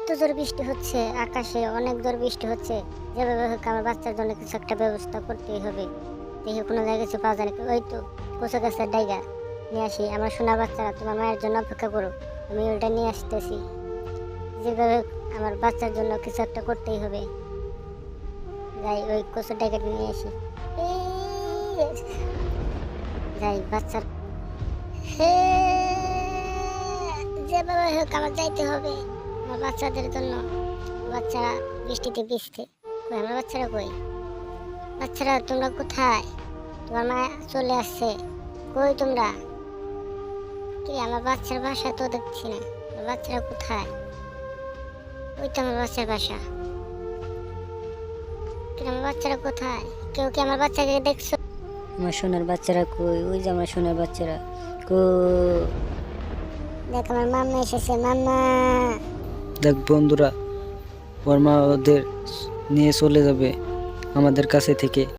এত জোর বৃষ্টি হচ্ছে, আকাশে অনেক জোর বৃষ্টি হচ্ছে। যেভাবে হোক আমার বাচ্চার জন্য কিছু একটা ব্যবস্থা করতেই হবে। দেখি কোনো জায়গায় কিছু পাওয়া যায় নাকি। ওই তো কচু গাছের ডাইগা নিয়ে আসি। আমার সোনা বাচ্চারা তোমার মায়ের জন্য অপেক্ষা করো, আমি ওইটা নিয়ে আসতেছি। যেভাবে হোক আমার বাচ্চার জন্য কিছু একটা করতেই হবে। যাই ওই কচুর ডাইগাটা নিয়ে আসি। এই, যাই বাচ্চার হে, যেভাবে হোক আমার যাইতে হবে আমার বাচ্চাদের জন্য। বাচ্চারা বৃষ্টিতে ভিজতে। কই আমার বাচ্চারা কই? বাচ্চারা তোমরা কোথায়? তোমার মা চলে আসছে। কই তোমরা? কি আমার বাচ্চার বাসা তো দেখছি না। আমার বাচ্চারা কোথায়? ওই তো আমার বাচ্চার বাসা। কিন্তু আমার বাচ্চারা কোথায়? কেউ কি আমার বাচ্চাকে দেখছো? আমার সোনার বাচ্চারা কই? ওই যে আমার সোনার বাচ্চারা কই? দেখ আমার মাম্মা এসেছে, মাম্মা। দেখ বন্ধুরা, ওর মা ওদের নিয়ে চলে যাবে আমাদের কাছে থেকে।